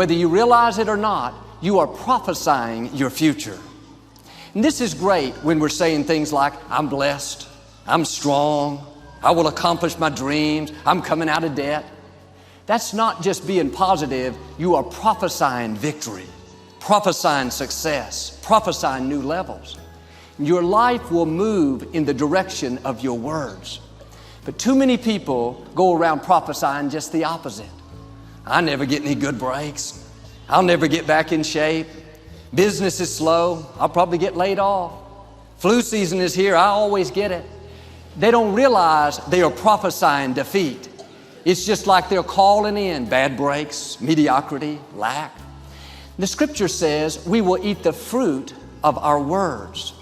Whether you realize it or not, you are prophesying your future. And this is great when we're saying things like, I'm blessed, I'm strong, I will accomplish my dreams, I'm coming out of debt. That's not just being positive, you are prophesying victory, prophesying success, prophesying new levels. Your life will move in the direction of your words. But too many people go around prophesying just the opposite. I never get any good breaks. I'll never get back in shape. Business is slow. I'll probably get laid off. Flu season is here. I always get it. They don't realize they are prophesying defeat. It's just like they're calling in bad breaks, mediocrity, lack. The scripture says we will eat the fruit of our words.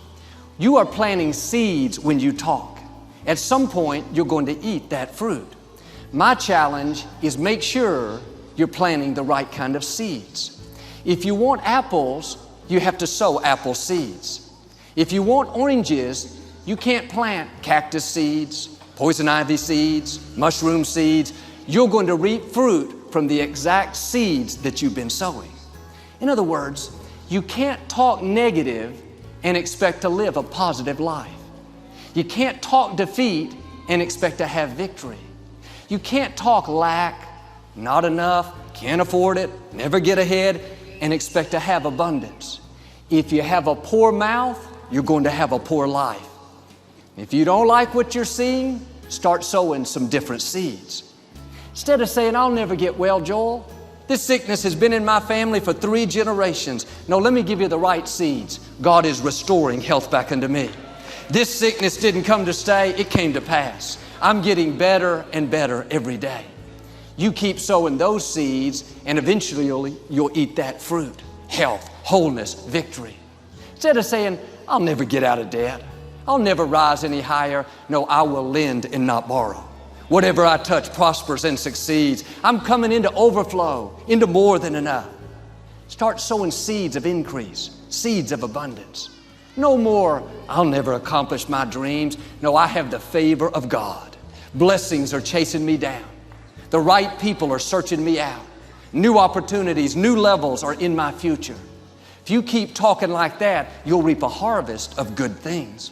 You are planting seeds when you talk. At some point, you're going to eat that fruit. My challenge is make sure you're planting the right kind of seeds. If you want apples, you have to sow apple seeds. If you want oranges, you can't plant cactus seeds, poison ivy seeds, mushroom seeds. You're going to reap fruit from the exact seeds that you've been sowing. In other words, you can't talk negative and expect to live a positive life. You can't talk defeat and expect to have victory. You can't talk lack, not enough, can't afford it, never get ahead, and expect to have abundance. If you have a poor mouth, you're going to have a poor life. If you don't like what you're seeing, start sowing some different seeds. Instead of saying, I'll never get well, Joel. This sickness has been in my family for 3 generations. No, let me give you the right seeds. God is restoring health back unto me. This sickness didn't come to stay, it came to pass. I'm getting better and better every day. You keep sowing those seeds and eventually you'll eat that fruit. Health, wholeness, victory. Instead of saying, I'll never get out of debt. I'll never rise any higher. No, I will lend and not borrow. Whatever I touch prospers and succeeds. I'm coming into overflow, into more than enough. Start sowing seeds of increase, seeds of abundance. No more, I'll never accomplish my dreams. No, I have the favor of God. Blessings are chasing me down. The right people are searching me out. New opportunities, new levels are in my future. If you keep talking like that, you'll reap a harvest of good things.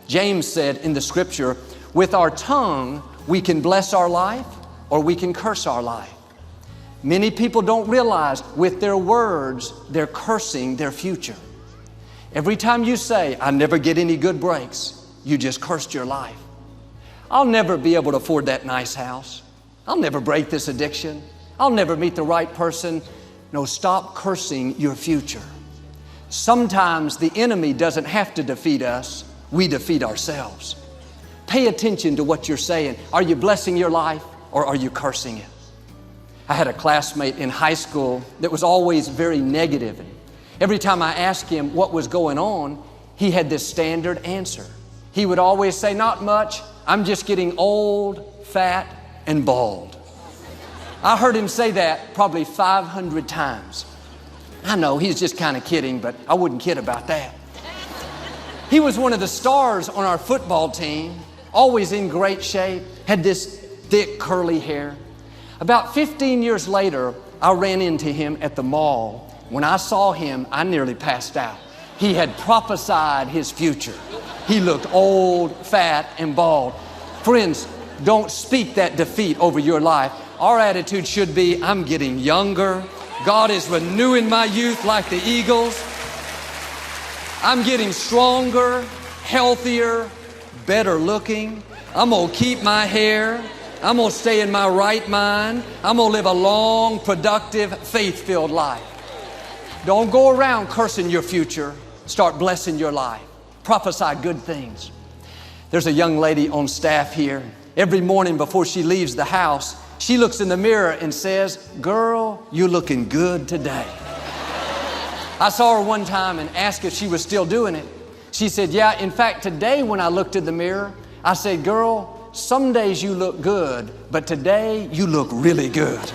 James said in the scripture, with our tongue, we can bless our life or we can curse our life. Many people don't realize with their words, they're cursing their future. Every time you say, I never get any good breaks, you just cursed your life. I'll never be able to afford that nice house. I'll never break this addiction. I'll never meet the right person. No, stop cursing your future. Sometimes the enemy doesn't have to defeat us. We defeat ourselves. Pay attention to what you're saying. Are you blessing your life or are you cursing it? I had a classmate in high school that was always very negative. Every time I asked him what was going on, he had this standard answer. He would always say, not much. I'm just getting old, fat, and bald. I heard him say that probably 500 times. I know he's just kind of kidding, but I wouldn't kid about that. He was one of the stars on our football team, always in great shape, had this thick curly hair. About 15 years later, I ran into him at the mall. When I saw him, I nearly passed out. He had prophesied his future. He looked old, fat, and bald. Friends, don't speak that defeat over your life. Our attitude should be, I'm getting younger. God is renewing my youth like the eagles. I'm getting stronger, healthier, better looking. I'm gonna keep my hair. I'm gonna stay in my right mind. I'm gonna live a long, productive, faith-filled life. Don't go around cursing your future. Start blessing your life. Prophesy good things. There's a young lady on staff here. Every morning before she leaves the house, she looks in the mirror and says, girl, you're looking good today. I saw her one time and asked if she was still doing it. She said, yeah, in fact, today when I looked in the mirror, I said, girl, some days you look good, but today you look really good.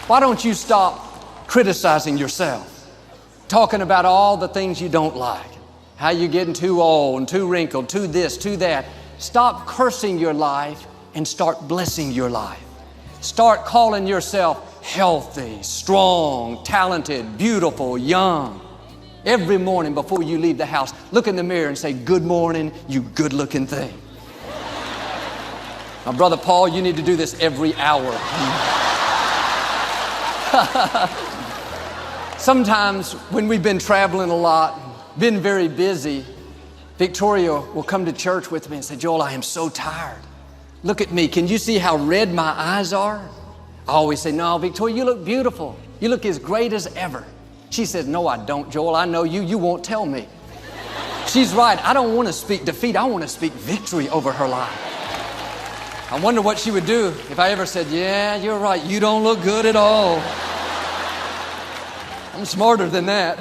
Why don't you stop criticizing yourself, talking about all the things you don't like, how you're getting too old and too wrinkled, too this, too that. Stop cursing your life and start blessing your life. Start calling yourself healthy, strong, talented, beautiful, young. Every morning before you leave the house, look in the mirror and say, "Good morning, you good-looking thing." Now, Brother Paul, you need to do this every hour. Sometimes when we've been traveling a lot, been very busy, Victoria will come to church with me and say, "Joel, I am so tired. Look at me. Can you see how red my eyes are?" I always say, "No, Victoria, you look beautiful. You look as great as ever." She says, "No, I don't, Joel. I know you. You won't tell me." She's right. I don't want to speak defeat. I want to speak victory over her life. I wonder what she would do if I ever said, "Yeah, you're right. You don't look good at all." I'm smarter than that.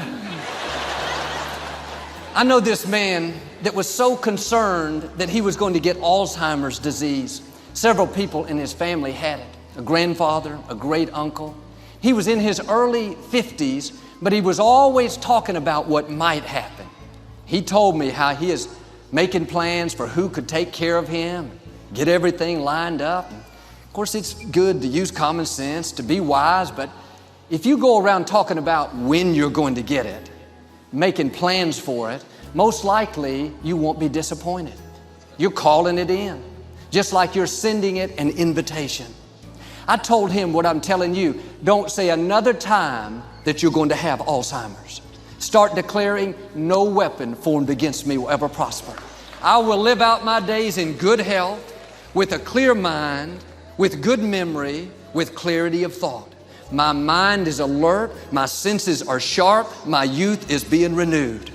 I know this man that was so concerned that he was going to get Alzheimer's disease. Several people in his family had it. A grandfather, a great uncle. He was in his early 50s, but he was always talking about what might happen. He told me how he is making plans for who could take care of him, get everything lined up. And of course, it's good to use common sense, to be wise, but if you go around talking about when you're going to get it, making plans for it, most likely you won't be disappointed. You're calling it in, just like you're sending it an invitation. I told him what I'm telling you. Don't say another time that you're going to have Alzheimer's. Start declaring, "No weapon formed against me will ever prosper. I will live out my days in good health, with a clear mind, with good memory, with clarity of thought. My mind is alert, my senses are sharp, my youth is being renewed."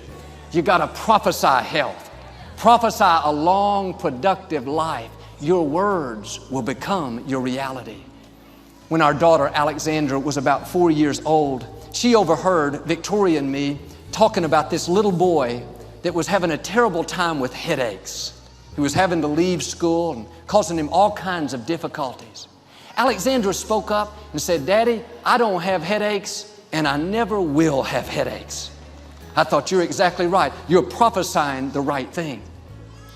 You got to prophesy health. Prophesy a long, productive life. Your words will become your reality. When our daughter Alexandra was about 4 years old, she overheard Victoria and me talking about this little boy that was having a terrible time with headaches. He was having to leave school and causing him all kinds of difficulties. Alexandra spoke up and said, "Daddy, I don't have headaches and I never will have headaches." I thought, you're exactly right. You're prophesying the right thing.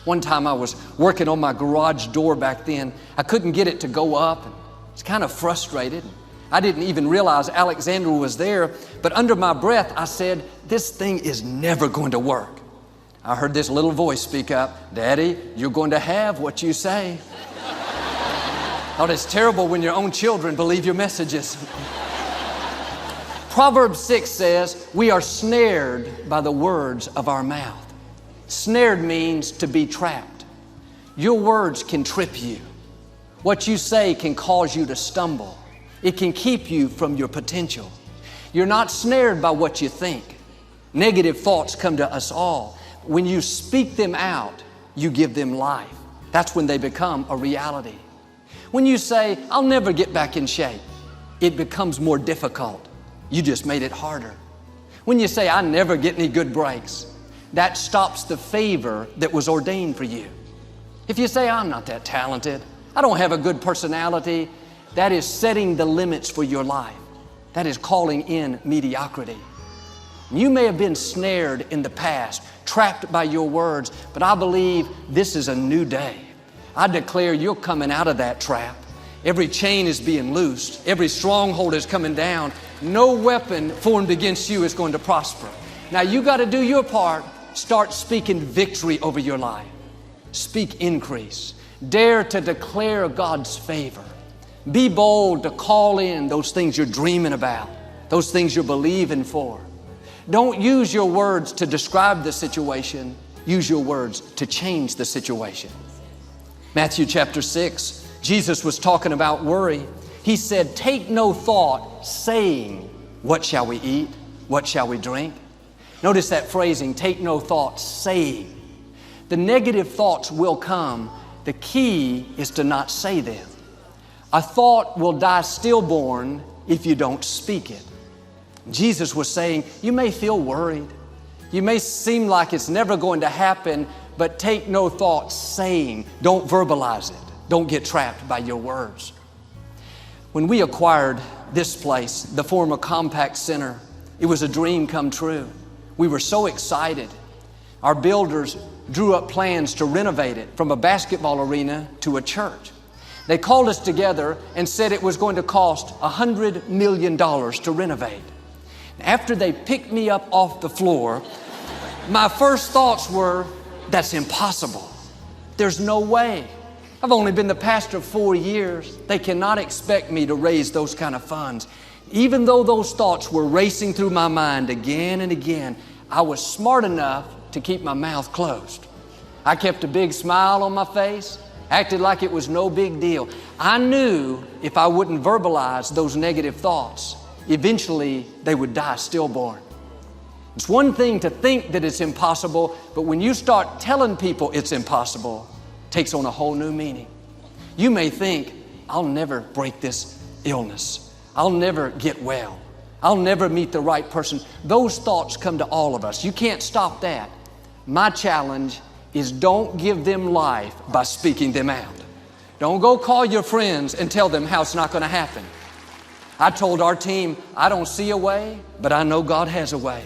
One time I was working on my garage door back then. I couldn't get it to go up. And I was kind of frustrated. I didn't even realize Alexandra was there, but under my breath I said, "This thing is never going to work." I heard this little voice speak up, "Daddy, you're going to have what you say." Oh, it's terrible when your own children believe your messages. Proverbs 6 says, "We are snared by the words of our mouth." Snared means to be trapped. Your words can trip you. What you say can cause you to stumble. It can keep you from your potential. You're not snared by what you think. Negative thoughts come to us all. When you speak them out, you give them life. That's when they become a reality. When you say, "I'll never get back in shape," it becomes more difficult. You just made it harder. When you say, "I never get any good breaks," that stops the favor that was ordained for you. If you say, "I'm not that talented, I don't have a good personality," that is setting the limits for your life. That is calling in mediocrity. You may have been snared in the past, trapped by your words, but I believe this is a new day. I declare you're coming out of that trap. Every chain is being loosed. Every stronghold is coming down. No weapon formed against you is going to prosper. Now you got to do your part. Start speaking victory over your life. Speak increase. Dare to declare God's favor. Be bold to call in those things you're dreaming about, those things you're believing for. Don't use your words to describe the situation. Use your words to change the situation. Matthew chapter 6, Jesus was talking about worry. He said, "Take no thought, saying, 'What shall we eat? What shall we drink?'" Notice that phrasing, "take no thought, saying." The negative thoughts will come. The key is to not say them. A thought will die stillborn if you don't speak it. Jesus was saying, you may feel worried. You may seem like it's never going to happen, but take no thought, saying. Don't verbalize it. Don't get trapped by your words. When we acquired this place, the former Compaq Center, it was a dream come true. We were so excited. Our builders drew up plans to renovate it from a basketball arena to a church. They called us together and said it was going to cost $100 million to renovate. After they picked me up off the floor, my first thoughts were, that's impossible. There's no way. I've only been the pastor 4 years. They cannot expect me to raise those kind of funds. Even though those thoughts were racing through my mind again and again, I was smart enough to keep my mouth closed. I kept a big smile on my face, acted like it was no big deal. I knew if I wouldn't verbalize those negative thoughts, eventually they would die stillborn. It's one thing to think that it's impossible, but when you start telling people it's impossible, it takes on a whole new meaning. You may think, I'll never break this illness. I'll never get well. I'll never meet the right person. Those thoughts come to all of us. You can't stop that. My challenge is don't give them life by speaking them out. Don't go call your friends and tell them how it's not going to happen. I told our team, I don't see a way, but I know God has a way.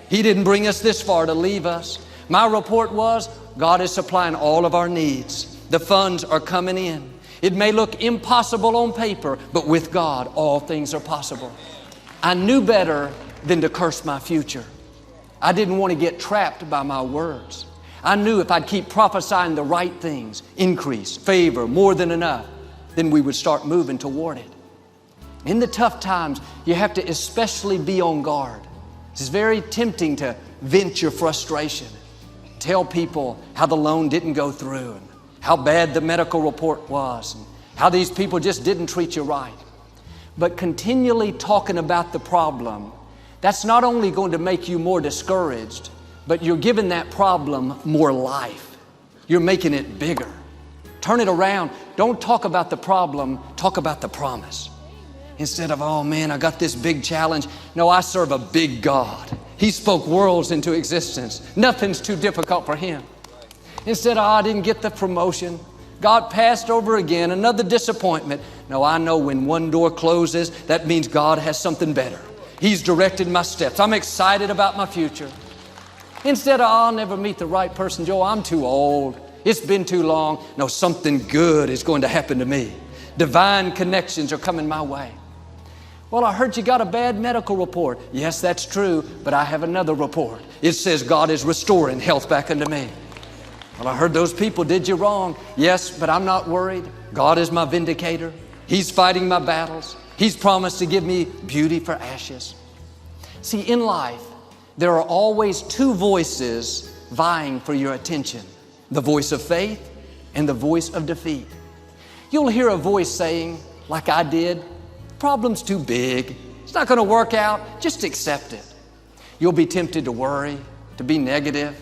He didn't bring us this far to leave us. My report was, God is supplying all of our needs. The funds are coming in. It may look impossible on paper, but with God, all things are possible. I knew better than to curse my future. I didn't want to get trapped by my words. I knew if I'd keep prophesying the right things, increase, favor, more than enough, then we would start moving toward it. In the tough times, you have to especially be on guard. It's very tempting to vent your frustration, tell people how the loan didn't go through and how bad the medical report was and how these people just didn't treat you right. But continually talking about the problem, that's not only going to make you more discouraged, but you're giving that problem more life. You're making it bigger. Turn it around. Don't talk about the problem, talk about the promise. Instead of, oh man, I got this big challenge. No, I serve a big God. He spoke worlds into existence. Nothing's too difficult for Him. Instead of, oh, I didn't get the promotion. God passed over again, another disappointment. No, I know when one door closes, that means God has something better. He's directed my steps. I'm excited about my future. Instead of, oh, I'll never meet the right person, Joe, I'm too old. It's been too long. No, something good is going to happen to me. Divine connections are coming my way. Well, I heard you got a bad medical report. Yes, that's true, but I have another report. It says God is restoring health back unto me. Well, I heard those people did you wrong. Yes, but I'm not worried. God is my vindicator. He's fighting my battles. He's promised to give me beauty for ashes. See, in life, there are always two voices vying for your attention. The voice of faith and the voice of defeat. You'll hear a voice saying, like I did, problem's too big. It's not going to work out. Just accept it. You'll be tempted to worry, to be negative,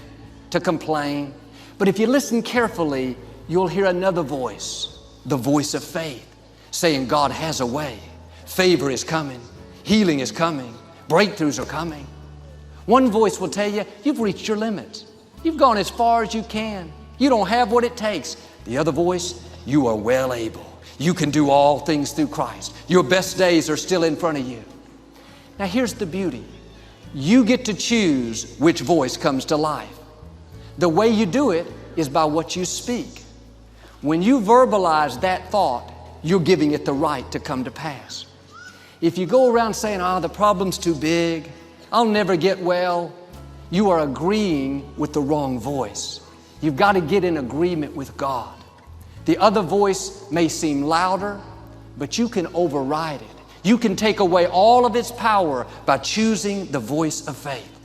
to complain. But if you listen carefully, you'll hear another voice, the voice of faith, saying God has a way. Favor is coming. Healing is coming. Breakthroughs are coming. One voice will tell you, you've reached your limits. You've gone as far as you can. You don't have what it takes. The other voice, you are well able. You can do all things through Christ. Your best days are still in front of you. Now here's the beauty. You get to choose which voice comes to life. The way you do it is by what you speak. When you verbalize that thought, you're giving it the right to come to pass. If you go around saying, the problem's too big, I'll never get well, you are agreeing with the wrong voice. You've got to get in agreement with God. The other voice may seem louder, but you can override it. You can take away all of its power by choosing the voice of faith.